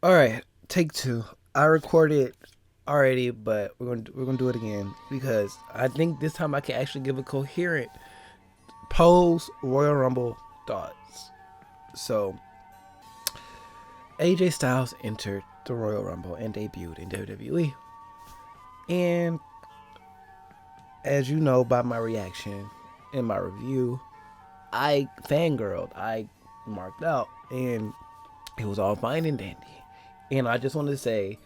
All right, take two. I recorded already, but we're gonna do it again because I think this time I can actually give a coherent post Royal Rumble thoughts. So AJ Styles entered the Royal Rumble and debuted in WWE, and as you know by my reaction in my review, I fangirled, I marked out, and it was all fine and dandy. And I just want to say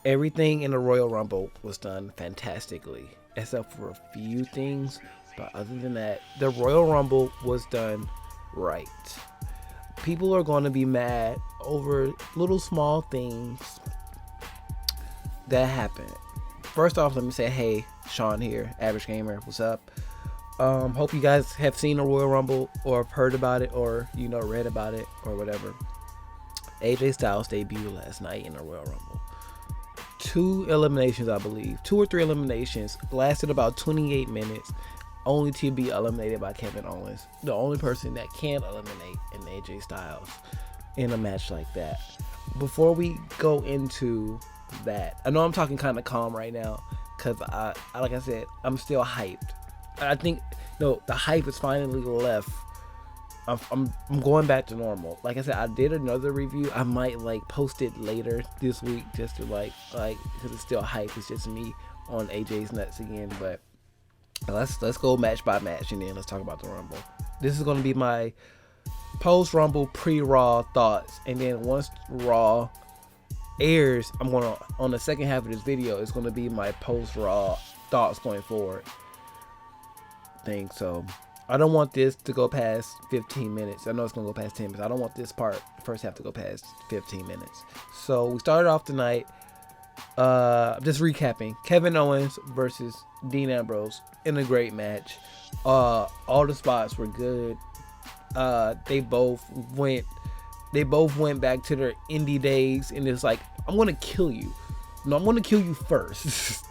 everything in the Royal Rumble was done fantastically, except for a few things. But other than that, the Royal Rumble was done right. People are going to be mad over little small things that happen. First off, let me say, hey, Shawn here, Average Gamer, what's up? Hope you guys have seen the Royal Rumble or have heard about it or, read about it or whatever. AJ Styles debuted last night in the Royal Rumble. 2 eliminations, I believe. 2 or 3 eliminations. Lasted about 28 minutes. Only to be eliminated by Kevin Owens. The only person that can eliminate an AJ Styles in a match like that. Before we go into that, I know I'm talking kind of calm right now because like I said, I'm still hyped. I think the hype is finally left. I'm going back to normal. Like I said, I did another review. I might post it later this week just to because it's still hype. It's just me on AJ's nuts again. But let's go match by match and then let's talk about the Rumble. This is gonna be my post Rumble pre-Raw thoughts, and then once Raw airs, I'm gonna on the second half of this video. It's gonna be my post Raw thoughts going forward thing. So I don't want this to go past 15 minutes. I know it's going to go past 10 minutes. I don't want this part, first half, to go past 15 minutes. So we started off tonight, just recapping. Kevin Owens versus Dean Ambrose in a great match. All the spots were good. They both went back to their indie days, and it's like, I'm going to kill you. No, I'm going to kill you first.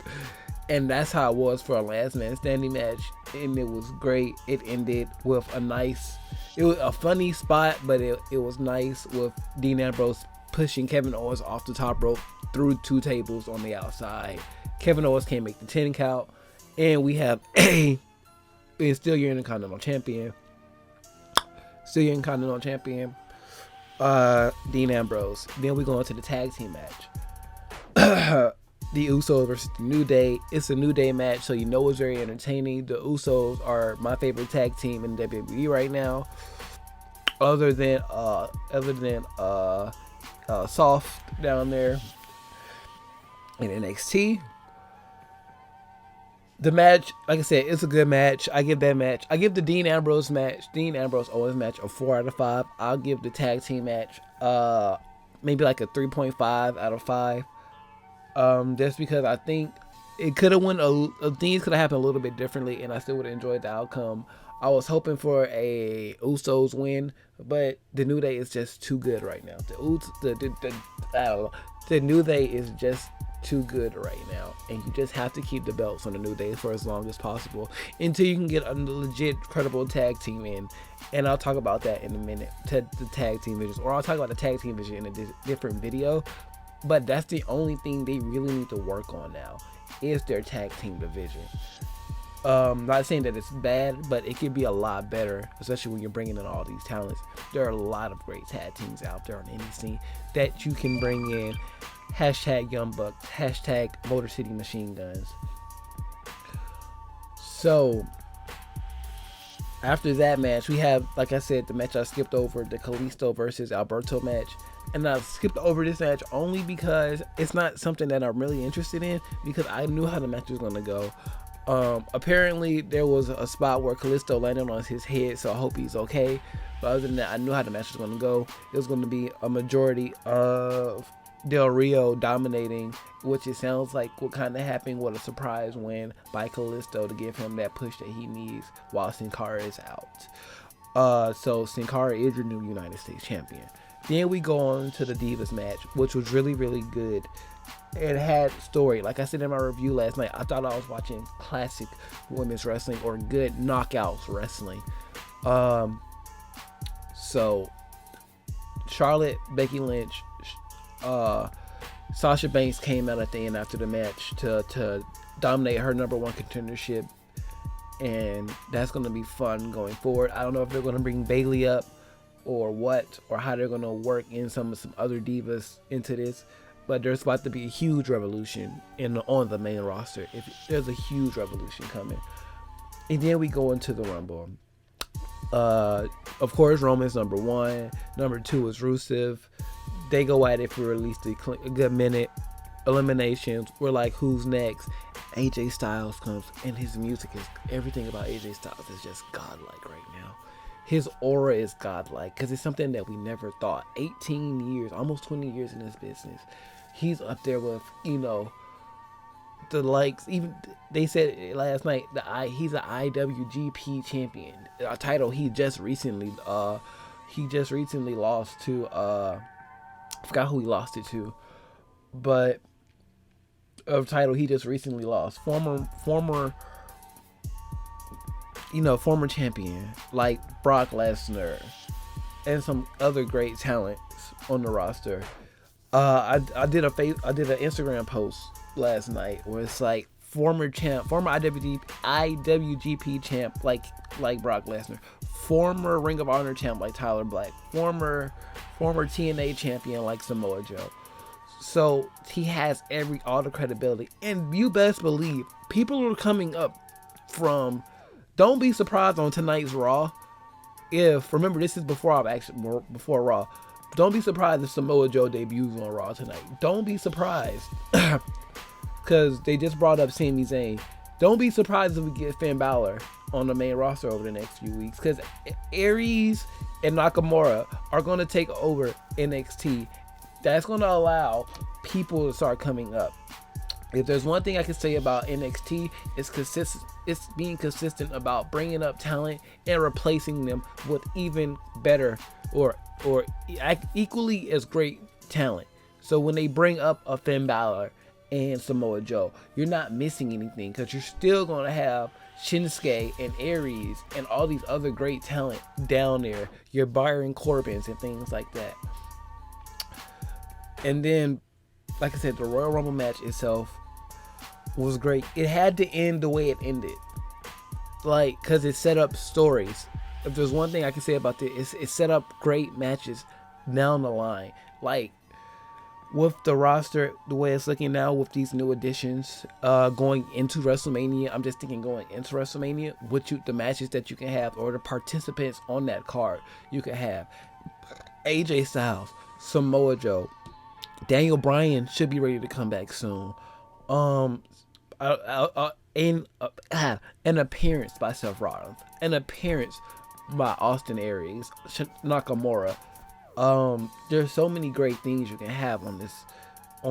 And that's how it was for a last man standing match, and it was great. It ended with it was a funny spot, but it was nice with Dean Ambrose pushing Kevin Owens off the top rope through 2 tables on the outside. Kevin Owens can't make the 10 count, and we have and still your Intercontinental Champion. Dean Ambrose. Then we go into the tag team match. The Usos versus the New Day. It's a New Day match, so it's very entertaining. The Usos are my favorite tag team in WWE right now, other than Soft down there in NXT. The match, like I said, it's a good match. I give the Dean Ambrose Owens match a 4 out of 5. I'll give the tag team match maybe like a 3.5 out of 5. Just because I think it could have things could have happened a little bit differently, and I still would have enjoyed the outcome. I was hoping for a Usos win, but the New Day is just too good right now. The New Day is just too good right now, and you just have to keep the belts on the New Day for as long as possible until you can get a legit, credible tag team in. And I'll talk about that in a minute. The tag team visions, or I'll talk about the tag team vision in a different video. But that's the only thing they really need to work on now is their tag team division. Not saying that it's bad, but it could be a lot better, especially when you're bringing in all these talents. There are a lot of great tag teams out there on any scene that you can bring in. Hashtag Young Bucks, hashtag Motor City Machine Guns. So after that match, we have, like I said, the match I skipped over, the Kalisto versus Alberto match. And I skipped over this match only because it's not something that I'm really interested in, because I knew how the match was going to go. Apparently, there was a spot where Kalisto landed on his head, so I hope he's okay. But other than that, I knew how the match was going to go. It was going to be a majority of Del Rio dominating, which it sounds like what kind of happened with a surprise win by Kalisto to give him that push that he needs while Sin Cara is out. So Sin Cara is your new United States champion. Then we go on to the Divas match, which was really, really good. It had story. Like I said in my review last night, I thought I was watching classic women's wrestling or good knockouts wrestling. So Charlotte, Becky Lynch, Sasha Banks came out at the end after the match to dominate her #1 contendership, and that's going to be fun going forward. I don't know if they're going to bring Bayley up or what, or how they're going to work in some other divas into this, but there's about to be a huge revolution on the main roster. If there's a huge revolution coming, and then we go into the Rumble. Of course, Roman's #1. #2 is Rusev. They go at it for at least a good minute. Eliminations. We're like, who's next? AJ Styles comes, and his music is, everything about AJ Styles is just godlike right now. His aura is godlike, because it's something that we never thought. 18 years, almost 20 years in this business. He's up there with, you know, the likes. Even they said last night that he's an IWGP champion, a title he just recently lost to. I forgot who he lost it to, but a title he just recently lost. Former champion like Brock Lesnar and some other great talents on the roster. I did an Instagram post last night where it's like former IWGP champ like Brock Lesnar, former Ring of Honor champ like Tyler Black, former TNA champion like Samoa Joe. So he has all the credibility, and you best believe people are coming up from. Don't be surprised on tonight's Raw. Remember, this is before Raw. Don't be surprised if Samoa Joe debuts on Raw tonight. Don't be surprised, because they just brought up Sami Zayn. Don't be surprised if we get Finn Balor on the main roster over the next few weeks, because Aries and Nakamura are going to take over NXT. That's going to allow people to start coming up. If there's one thing I can say about NXT, it's being consistent about bringing up talent and replacing them with even better or equally as great talent. So when they bring up a Finn Balor and Samoa Joe, you're not missing anything, because you're still going to have Shinsuke and Aries and all these other great talent down there. Your Byron Corbins and things like that. And then, like I said, the Royal Rumble match itself was great. It had to end the way it ended, because it set up stories. If there's one thing I can say about this, it set up great matches down the line. Like with the roster, the way it's looking now with these new additions, going into WrestleMania, I'm just thinking going into WrestleMania, the matches that you can have, or the participants on that card you can have. AJ Styles, Samoa Joe, Daniel Bryan should be ready to come back soon. An appearance by Seth Rollins, an appearance by Austin Aries, Nakamura. There's so many great things you can have on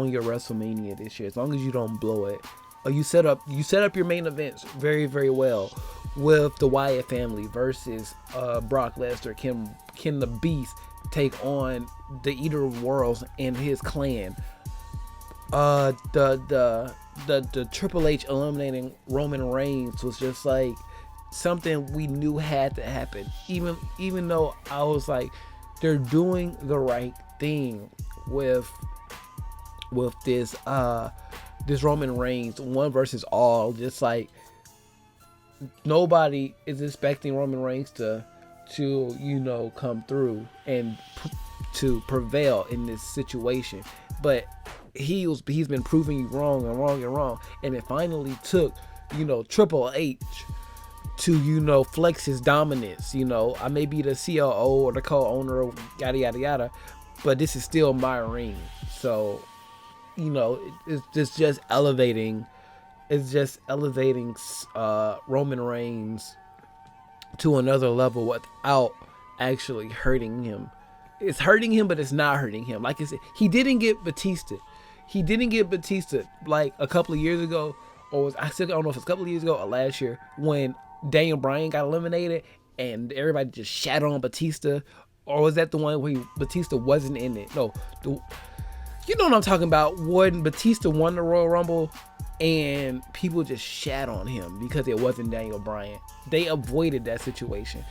your WrestleMania this year, as long as you don't blow it. You set up your main events very, very well with the Wyatt family versus Brock Lesnar. Can the Beast take on the Eater of Worlds and his clan? The Triple H eliminating Roman Reigns was just like something we knew had to happen. Even though I was like, they're doing the right thing with this Roman Reigns 1 versus all. Just like nobody is expecting Roman Reigns to come through and to prevail in this situation, but he's been proving you wrong, and it finally took Triple H to flex his dominance. I may be the COO or the co-owner, yada yada yada, but this is still my ring. So it's just elevating Roman Reigns to another level without actually hurting him. It's hurting him, but it's not hurting him. Like I said, he didn't get Batista like a couple of years ago, or I don't know if it's a couple of years ago or last year, when Daniel Bryan got eliminated and everybody just shat on Batista. Or was that the one where Batista wasn't in it? No, you know what I'm talking about, when Batista won the Royal Rumble and people just shat on him because it wasn't Daniel Bryan. They avoided that situation.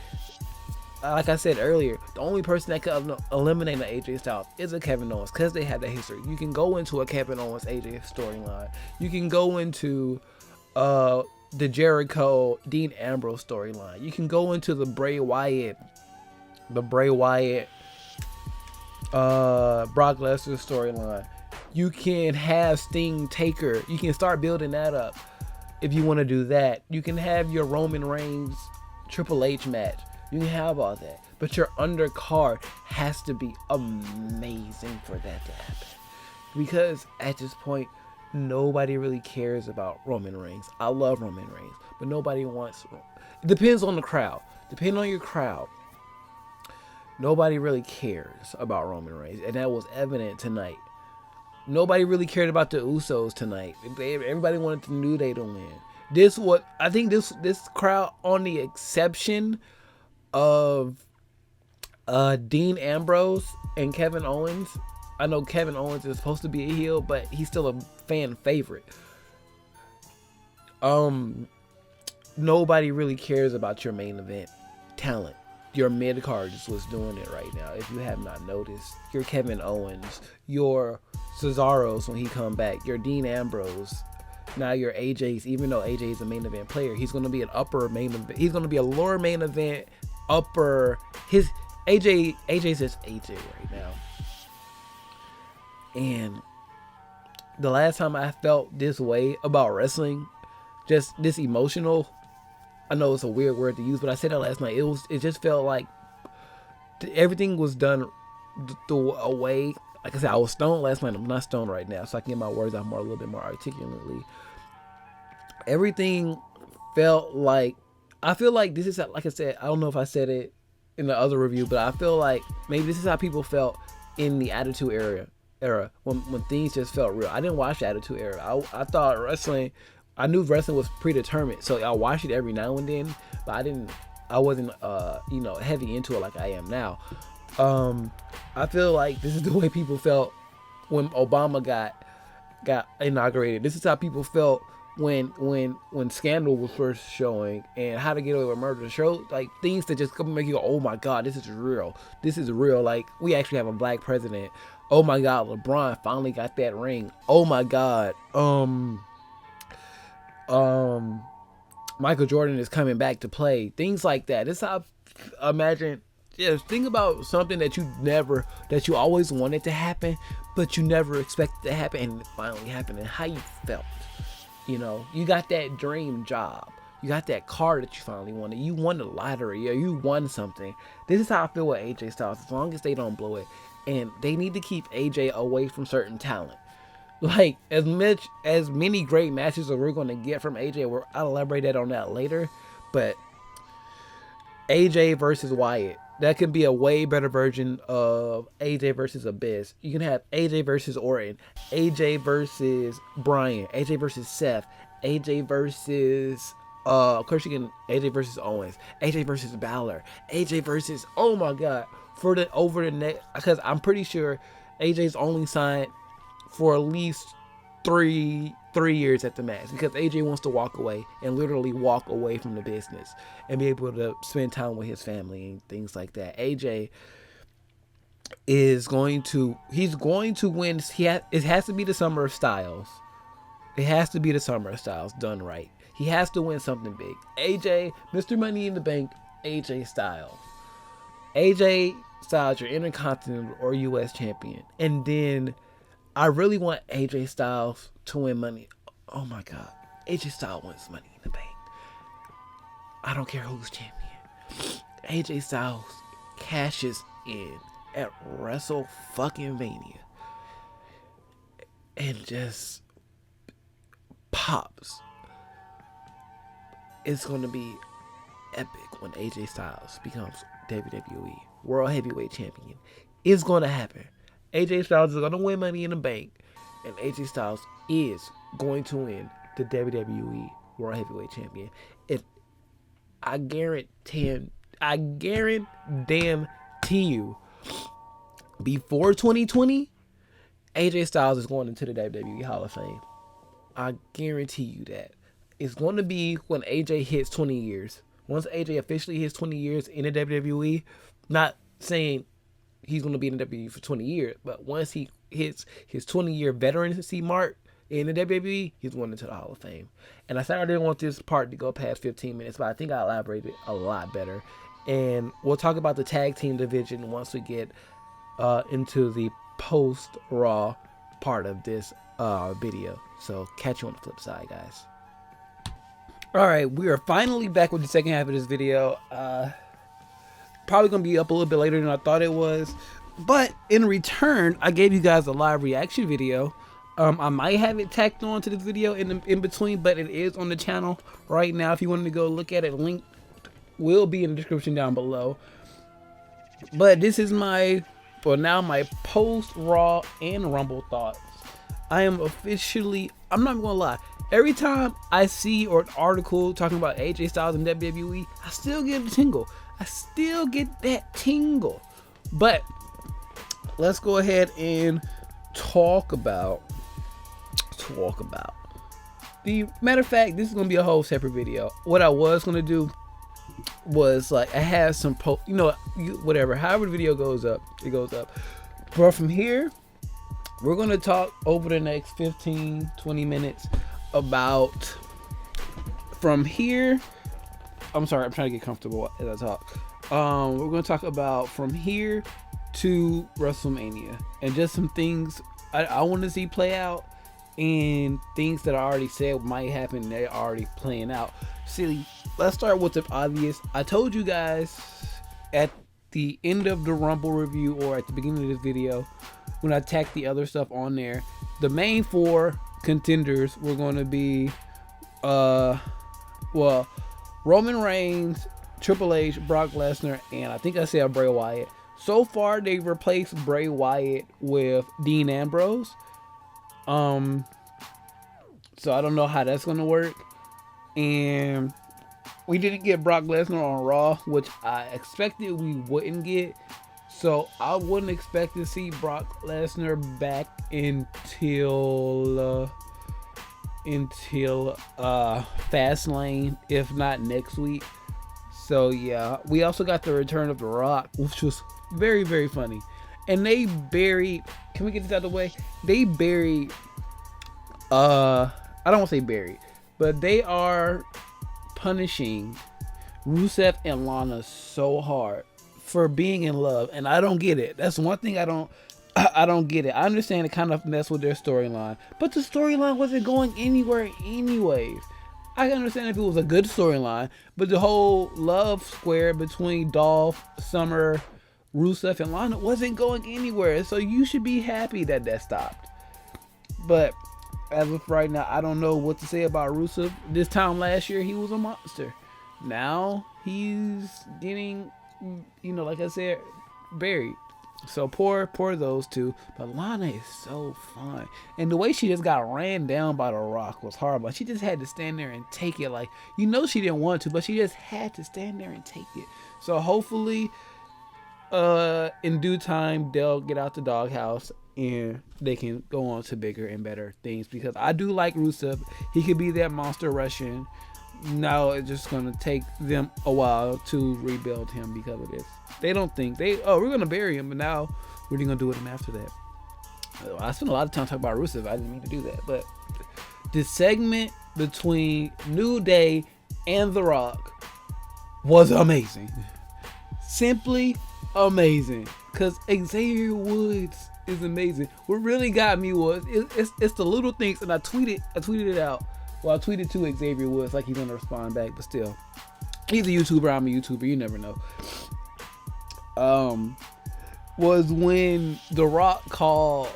like I said earlier, the only person that could eliminate an AJ Styles is a Kevin Owens because they have that history. You can go into a Kevin Owens AJ storyline. You can go into the Jericho Dean Ambrose storyline. You can go into the Bray Wyatt Brock Lesnar storyline. You can have Sting Taker. You can start building that up if you want to do that. You can have your Roman Reigns Triple H match. You can have all that, but your undercard has to be amazing for that to happen, because at this point nobody really cares about Roman Reigns. I love Roman Reigns, but nobody wants. It depends on the crowd. Depending on your crowd, nobody really cares about Roman Reigns, and that was evident tonight. Nobody really cared about the Usos tonight. Everybody wanted the New Day to win. I think this crowd, on the exception of Dean Ambrose and Kevin Owens. I know Kevin Owens is supposed to be a heel, but he's still a fan favorite. Nobody really cares about your main event talent. Your mid card is what's doing it right now. If you have not noticed, your Kevin Owens, your Cesaro's when he come back, your Dean Ambrose. Now your AJ's, even though AJ is a main event player, he's going to be an upper main event. He's going to be a lower main event, upper. His AJ's just AJ right now. And the last time I felt this way about wrestling, just this emotional, I know it's a weird word to use, but I said that last night. It just felt like everything was done away. Like I said, I was stoned last night. I'm not stoned right now, so I can get my words out a little bit more articulately. Everything felt like, I feel like this is, like I said, I don't know if I said it in the other review, but I feel like maybe this is how people felt in the Attitude Era when things just felt real. I didn't watch the Attitude Era. I thought wrestling, I knew wrestling was predetermined, so I watched it every now and then, but I wasn't heavy into it like I am now. I feel like this is the way people felt when Obama got inaugurated. This is how people felt when Scandal was first showing, and How to Get Away with Murder. Show like things that just come make you go, oh my God, this is real. This is real. Like, we actually have a black president. Oh my God, LeBron finally got that ring. Oh my God. Michael Jordan is coming back to play. Things like that. This is how I imagine. Yeah, think about something that you always wanted to happen, but you never expected to happen, and it finally happened, and how you felt. You know, you got that dream job. You got that car that you finally wanted. You won the lottery, or you won something. This is how I feel with AJ Styles, as long as they don't blow it. And they need to keep AJ away from certain talent. Like, as many great matches as we're going to get from AJ, I'll elaborate on that later. But AJ versus Wyatt, that could be a way better version of AJ versus Abyss. You can have AJ versus Orton, AJ versus Bryan, AJ versus Seth, AJ versus of course you can AJ versus Owens, AJ versus Balor, AJ versus, oh my God, over the next, because I'm pretty sure AJ's only signed for at least three years at the max, because AJ wants to walk away and literally walk away from the business and be able to spend time with his family and things like that. AJ is going to win. It has to be the Summer of Styles. It has to be the Summer of Styles done right. He has to win something big. AJ, Mr. Money in the Bank, AJ Styles. AJ Styles, your Intercontinental or US champion. And then I really want AJ Styles to win money. Oh my God. AJ Styles wins Money in the Bank. I don't care who's champion. AJ Styles cashes in at Wrestle fucking Mania and just pops. It's going to be epic when AJ Styles becomes WWE World Heavyweight Champion. It's going to happen. AJ Styles is going to win Money in the Bank, and AJ Styles is going to win the WWE World Heavyweight Champion. I guarantee you, before 2020, AJ Styles is going into the WWE Hall of Fame. I guarantee you that. It's going to be when AJ hits 20 years. Once AJ officially hits 20 years in the WWE, not saying he's going to be in the WWE for 20 years, but once he hits his 20-year veterancy mark in the WWE, he's going into the Hall of Fame. And I said I didn't want this part to go past 15 minutes, but I think I elaborated a lot better. And we'll talk about the tag team division once we get into the post-Raw part of this video. So catch you on the flip side, guys. Alright, we are finally back with the second half of this video. Probably going to be up a little bit later than I thought it was. But in return, I gave you guys a live reaction video. I might have it tacked on to this video in between, but it is on the channel right now. If you wanted to go look at it, link will be in the description down below. But this is my post-Raw and Rumble thoughts. I am officially, I'm not gonna lie, every time I see an article talking about AJ Styles and WWE, I still get a tingle. I still get that tingle. But let's go ahead and talk about the matter of fact, this is gonna be a whole separate video. What I was gonna do was, like, I have some whatever, however the video goes up, it goes up. But from here, we're gonna talk over the next 15-20 minutes about, from here, I'm sorry, I'm trying to get comfortable as I talk. We're gonna talk about from here to WrestleMania and just some things I want to see play out, and things that I already said might happen, they're already playing out. See, let's start with the obvious. I told you guys at the end of the Rumble review, or at the beginning of this video, when I tacked the other stuff on there, the main 4 contenders were going to be Roman Reigns, Triple H, Brock Lesnar, and I think I said Bray Wyatt. So far, they've replaced Bray Wyatt with Dean Ambrose. So I don't know how that's going to work. And we didn't get Brock Lesnar on Raw, which I expected we wouldn't get. So I wouldn't expect to see Brock Lesnar back until Fastlane, if not next week. So yeah, we also got the return of The Rock, which was very, very funny. And they buried, can we get this out of the way? They buried, I don't want to say buried, but they are punishing Rusev and Lana so hard for being in love, and I don't get it. That's one thing I don't get it. I understand it kind of messed with their storyline, but the storyline wasn't going anywhere anyways. I can understand if it was a good storyline, but the whole love square between Dolph, Summer, Rusev, and Lana wasn't going anywhere, so you should be happy that that stopped. But as of right now, I don't know what to say about Rusev. This time last year, he was a monster. Now he's getting, like I said, buried. So poor those two. But Lana is so fun, and the way she just got ran down by The Rock was horrible. She just had to stand there and take it. Like, she didn't want to, but she just had to stand there and take it. So hopefully, in due time, they'll get out the doghouse and they can go on to bigger and better things, because I do like Rusev. He could be that monster Russian. Now it's just going to take them a while to rebuild him because of this. They don't think we're going to bury him, but now what are you going to do with him after that? I spent a lot of time talking about Rusev. I didn't mean to do that, but the segment between New Day and The Rock was amazing. Simply amazing, because Xavier Woods is amazing. What really got me was it's the little things, and I tweeted it out. Well, I tweeted to Xavier Woods like he's gonna respond back, but still, he's a YouTuber. I'm a YouTuber. You never know. Was when The Rock called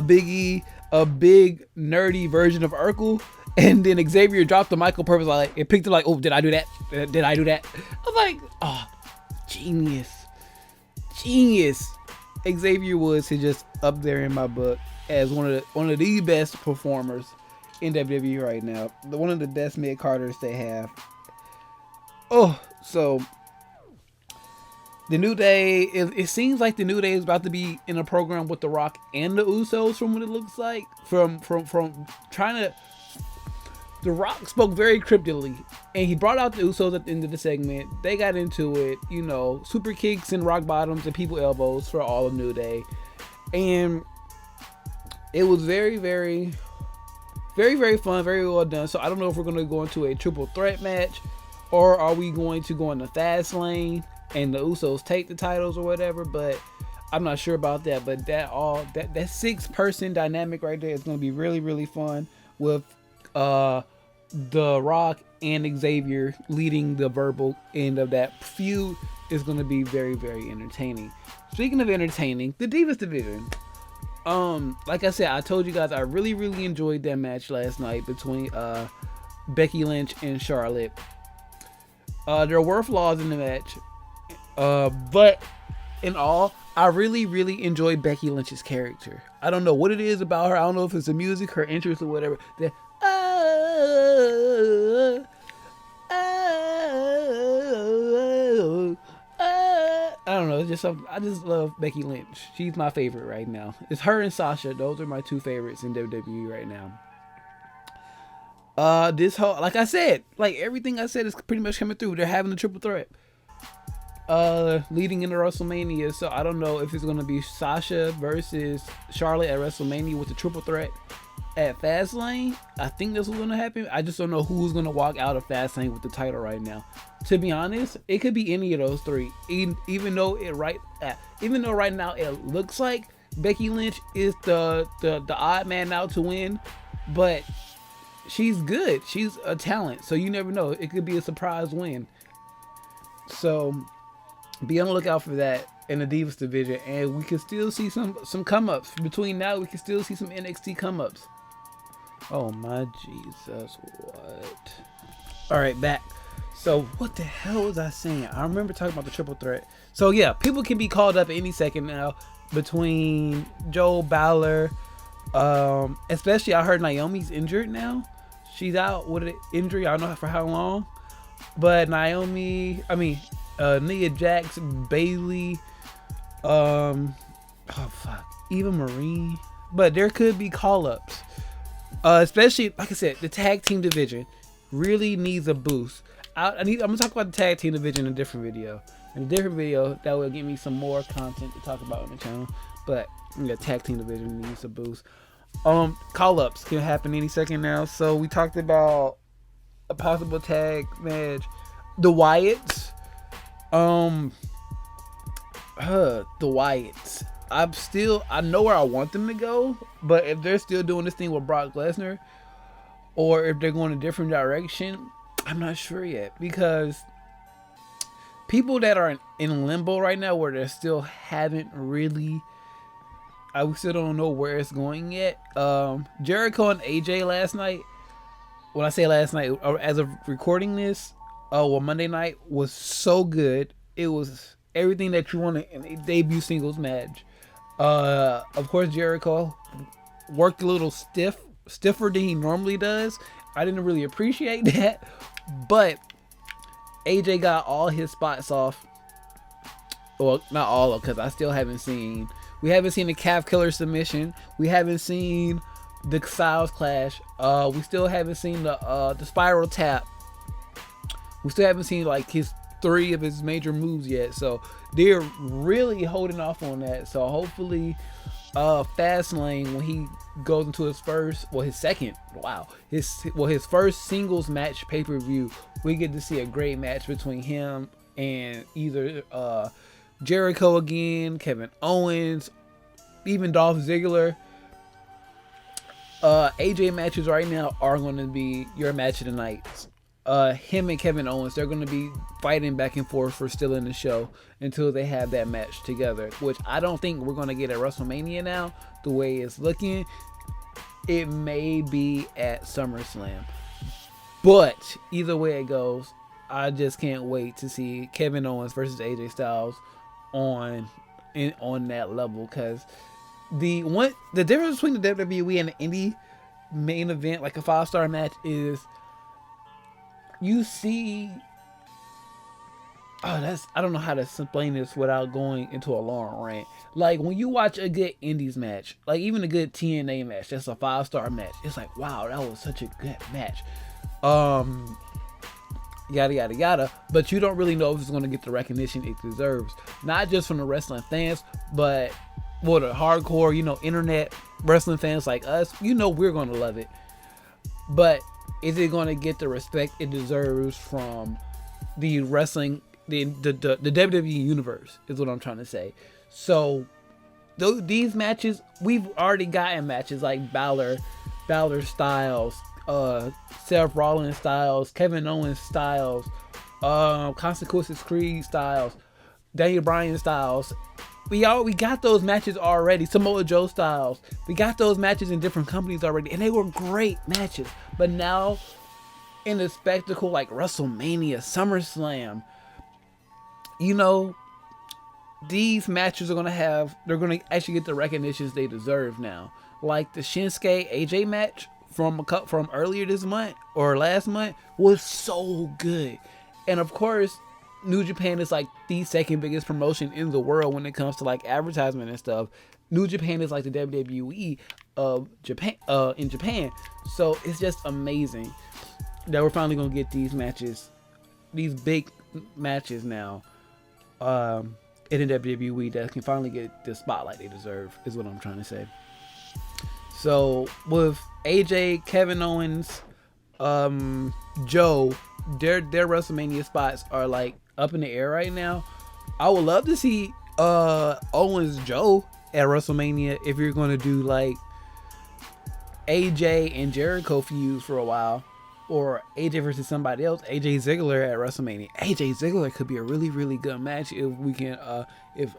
Big E a big nerdy version of Urkel, and then Xavier dropped the mic on purpose. Like, it picked it like, oh, did I do that? Did I do that? I was like, oh, genius. Xavier Woods is just up there in my book as one of the best performers in WWE right now. One of the best mid-carders they have. Oh, so the New Day, it seems like the New Day is about to be in a program with The Rock and the Usos, from what it looks like. From trying to, The Rock spoke very cryptically, and he brought out the Usos at the end of the segment. They got into it, you know, super kicks and rock bottoms and people elbows for all of New Day. And it was very, very, very, very fun, very well done. So I don't know if we're going to go into a triple threat match, or are we going to go in the fast lane and the Usos take the titles or whatever, but I'm not sure about that. But that 6-person dynamic right there is going to be really, really fun with The Rock and Xavier leading the verbal end of that feud. Is going to be very, very entertaining. Speaking of entertaining, the Divas division. Like I said, I told you guys I really, really enjoyed that match last night between Becky Lynch and Charlotte. There were flaws in the match, but in all, I really, really enjoyed Becky Lynch's character. I don't know what it is about her. I don't know if it's the music, her interest, or whatever. I don't know. It's just something. I just love Becky Lynch. She's my favorite right now. It's her and Sasha. Those are my two favorites in WWE right now. This whole, like I said, like everything I said is pretty much coming through. They're having a triple threat leading into WrestleMania. So I don't know if it's going to be Sasha versus Charlotte at WrestleMania with the triple threat at Fastlane. I think that's what's going to happen. I just don't know who's going to walk out of Fastlane with the title right now. To be honest, it could be any of those three. Even though right now it looks like Becky Lynch is the odd man out to win, but she's good. She's a talent, so you never know. It could be a surprise win. So be on the lookout for that in the Divas division, and we can still see some come ups between now. We can still see some NXT come ups. Oh my Jesus! What? All right, back. So what the hell was I saying? I remember talking about the triple threat. So yeah, people can be called up any second now between Joe Balor. Especially I heard Naomi's injured now. She's out with an injury. I don't know for how long. But Nia Jax, Bayley, Eva Marie. But there could be call-ups. Especially, like I said, the tag team division really needs a boost. I'm gonna talk about the tag team division in a different video. In a different video that will give me some more content to talk about on the channel. But the tag team division needs a boost. Call-ups can happen any second now. So we talked about a possible tag match. The Wyatts. The Wyatts. I know where I want them to go, but if they're still doing this thing with Brock Lesnar, or if they're going a different direction, I'm not sure yet, because people that are in limbo right now, where they still haven't really, we still don't know where it's going yet. Jericho and AJ last night. When I say last night, as of recording this, Monday night was so good. It was everything that you wanted in a debut singles match. Of course, Jericho worked a little stiffer than he normally does. I didn't really appreciate that, but AJ got all his spots off. Well, not all of, because I still haven't seen. We haven't seen the calf killer submission. We haven't seen the Styles Clash. We still haven't seen the spiral tap. We still haven't seen like his 3 of his major moves yet. So they're really holding off on that. So hopefully, Fastlane, when he goes into his first, his first singles match pay-per-view, we get to see a great match between him and either Jericho again, Kevin Owens, even Dolph Ziggler. AJ matches right now are going to be your match of the night. Him and Kevin Owens, they're going to be fighting back and forth for still in the show until they have that match together, which I don't think we're going to get at WrestleMania now. The way it's looking, it may be at SummerSlam, but either way it goes, I just can't wait to see Kevin Owens versus AJ Styles on that level, because the difference between the WWE and the indie main event, like a 5-star match, is you see, I don't know how to explain this without going into a long rant. Like when you watch a good indies match, like even a good TNA match, that's a 5-star match. It's like, wow, that was such a good match. Yada yada yada, but you don't really know if it's going to get the recognition it deserves, not just from the wrestling fans, but for the hardcore, internet wrestling fans like us. We're going to love it, but is it going to get the respect it deserves from the wrestling, the WWE universe, is what I'm trying to say. So these matches, we've already gotten matches like Balor Styles, Seth Rollins Styles, Kevin Owens Styles, Consequences Creed Styles, Daniel Bryan Styles. We got those matches already. Samoa Joe Styles. We got those matches in different companies already, and they were great matches. But now, in a spectacle like WrestleMania, SummerSlam, these matches they're gonna actually get the recognitions they deserve now. Like the Shinsuke AJ match from earlier this month or last month was so good. And of course, New Japan is like the second biggest promotion in the world when it comes to like advertisement and stuff. New Japan is like the WWE of Japan, in Japan. So it's just amazing that we're finally gonna get these matches, these big matches now, in the WWE, that can finally get the spotlight they deserve, is what I'm trying to say. So with AJ, Kevin Owens, Joe, their WrestleMania spots are like up in the air right now. I would love to see Owens Joe at WrestleMania if you're going to do like AJ and Jericho feud for a while, or AJ versus somebody else, AJ Ziggler at WrestleMania. AJ Ziggler could be a really, really good match if we can, if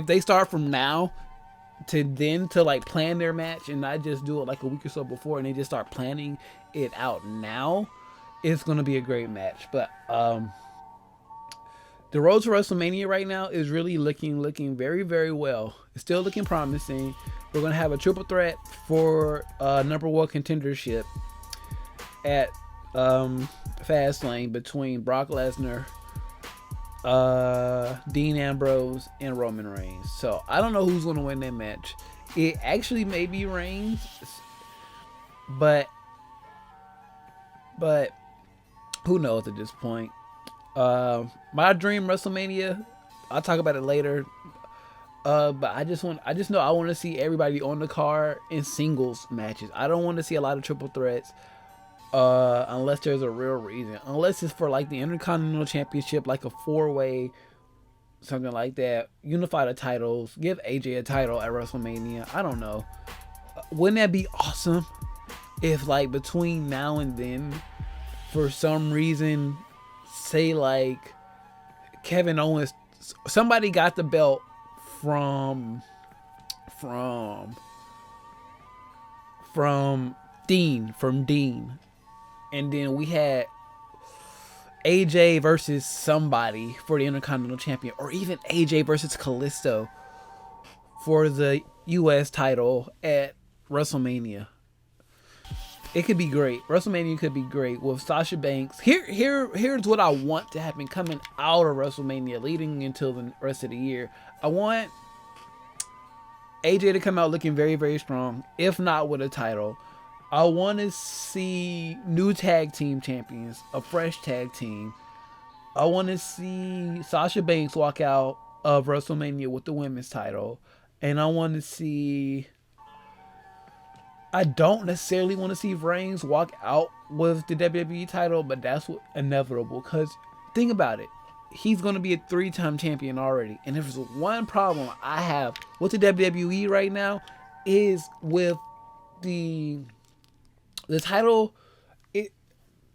they start from now to like plan their match and not just do it like a week or so before, and they just start planning it out now. It's gonna be a great match. But the road to WrestleMania right now is really looking very, very well. It's still looking promising. We're gonna have a triple threat for number one contendership at Fastlane between Brock Lesnar, Dean Ambrose, and Roman Reigns. So I don't know who's gonna win that match. It actually may be Reigns, but who knows at this point. My dream WrestleMania, I'll talk about it later. But I just know I want to see everybody on the card in singles matches. I don't want to see a lot of triple threats, unless there's a real reason. Unless it's for like the Intercontinental Championship, like a 4-way, something like that. Unify the titles. Give AJ a title at WrestleMania. I don't know. Wouldn't that be awesome if like between now and then, for some reason, say like Kevin Owens, somebody got the belt from Dean, and then we had AJ versus somebody for the Intercontinental Champion, or even AJ versus Kalisto for the US title at WrestleMania. It could be great. WrestleMania could be great with Sasha Banks. Here's what I want to happen coming out of WrestleMania, leading until the rest of the year. I want AJ to come out looking very, very strong, if not with a title. I want to see new tag team champions, a fresh tag team. I want to see Sasha Banks walk out of WrestleMania with the women's title. And I want to see... I don't necessarily want to see Reigns walk out with the WWE title, but that's inevitable. Because think about it. He's going to be a 3-time champion already. And if there's one problem I have with the WWE right now, is with the title.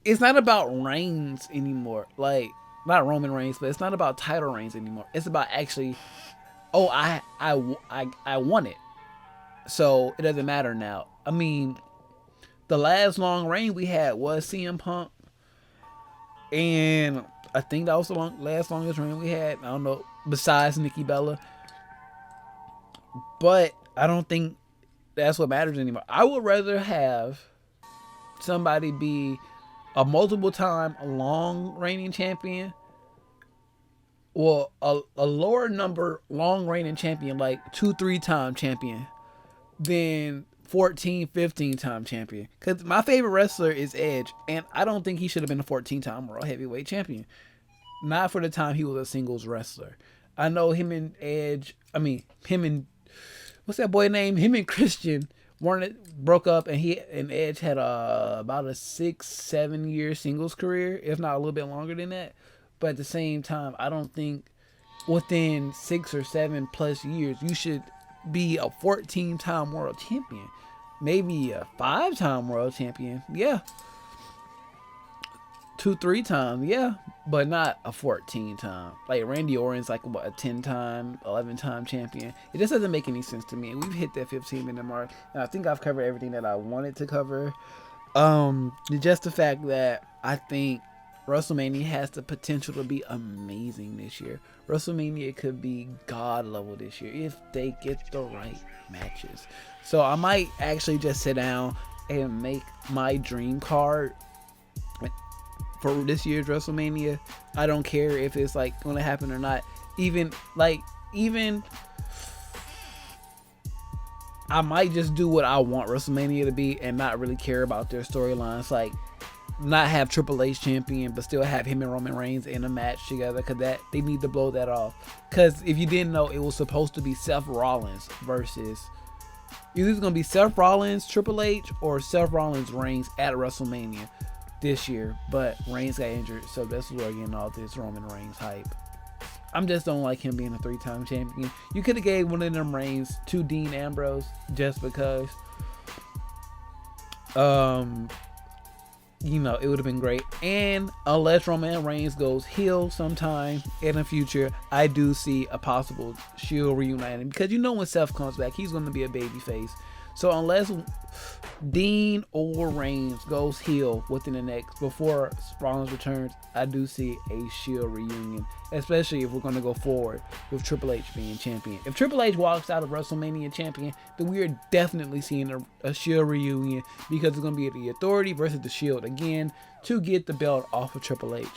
It's not about Reigns anymore. Like, not Roman Reigns, but it's not about title reigns anymore. It's about actually, I won it, so it doesn't matter now. I mean, the last long reign we had was CM Punk, and I think that was the longest reign we had. I don't know, besides Nikki Bella. But I don't think that's what matters anymore. I would rather have somebody be a multiple time long reigning champion, or a lower number long reigning champion, like 2-3 time champion, than 14, 15-time champion. Because my favorite wrestler is Edge, and I don't think he should have been a 14-time World Heavyweight Champion. Not for the time he was a singles wrestler. I know him and Edge, what's that boy name? Him and Christian broke up, and Edge had about a 6-7 year singles career, if not a little bit longer than that. But at the same time, I don't think within 6 or 7 plus years you should be a 14-time world champion. Maybe a 5-time world champion, yeah. 2-3 times, yeah, but not a 14-time. Like Randy Orton's like what, a 10-time, 11-time champion. It just doesn't make any sense to me. And we've hit that 15-minute mark, and I think I've covered everything that I wanted to cover. Just the fact that I think WrestleMania has the potential to be amazing this year. WrestleMania could be god level this year if they get the right matches. So I might actually just sit down and make my dream card for this year's WrestleMania. I don't care if it's like going to happen or not. Even I might just do what I want WrestleMania to be and not really care about their storylines. Like, not have Triple H champion, but still have him and Roman Reigns in a match together, because that they need to blow that off. Because if you didn't know, it was supposed to be Seth Rollins versus, either it's going to be Seth Rollins, Triple H, or Seth Rollins, Reigns at WrestleMania this year. But Reigns got injured, so that's where we're getting all this Roman Reigns hype. I just don't like him being a 3-time champion. You could have gave one of them reigns to Dean Ambrose just because. You know, it would have been great. And unless Roman Reigns goes heel sometime in the future, I do see a possible Shield reuniting. Because you know when Seth comes back, he's going to be a babyface. So unless Dean or Reigns goes heel within the next, before Rollins returns, I do see a Shield reunion. Especially if we're going to go forward with Triple H being champion. If Triple H walks out of WrestleMania champion, then we are definitely seeing a Shield reunion, because it's going to be the Authority versus the Shield again to get the belt off of Triple H.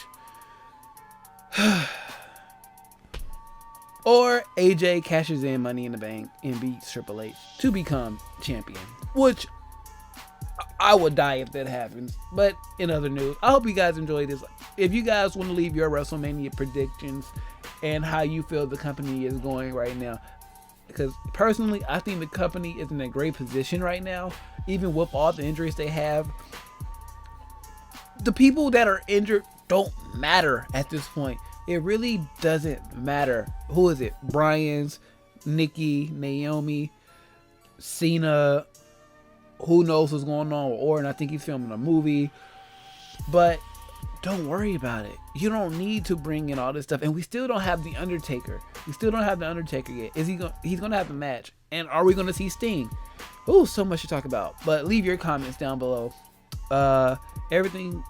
Or AJ cashes in Money in the Bank and beats Triple H to become champion, which I would die if that happens. But in other news, I hope you guys enjoyed this. If you guys want to leave your WrestleMania predictions and how you feel the company is going right now, because personally, I think the company is in a great position right now, even with all the injuries they have. The people that are injured don't matter at this point. It really doesn't matter. Who is it? Bryan's, Nikki, Naomi, Cena. Who knows what's going on with Orton? I think he's filming a movie. But don't worry about it. You don't need to bring in all this stuff. And we still don't have The Undertaker. We still don't have The Undertaker yet. He's going to have a match. And are we going to see Sting? Oh, so much to talk about. But leave your comments down below. Everything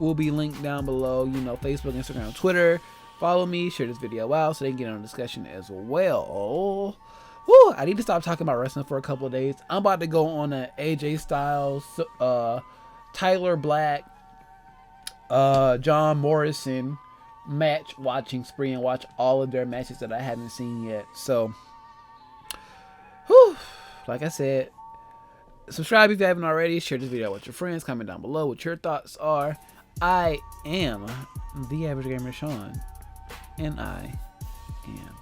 will be linked down below. You know, Facebook, Instagram, Twitter. Follow me. Share this video out so they can get on a discussion as well. Whew, I need to stop talking about wrestling for a couple of days. I'm about to go on an AJ Styles, Tyler Black, John Morrison match watching spree and watch all of their matches that I haven't seen yet. So, whew, like I said, subscribe if you haven't already. Share this video with your friends. Comment down below what your thoughts are. I am the average gamer Shawn, and I am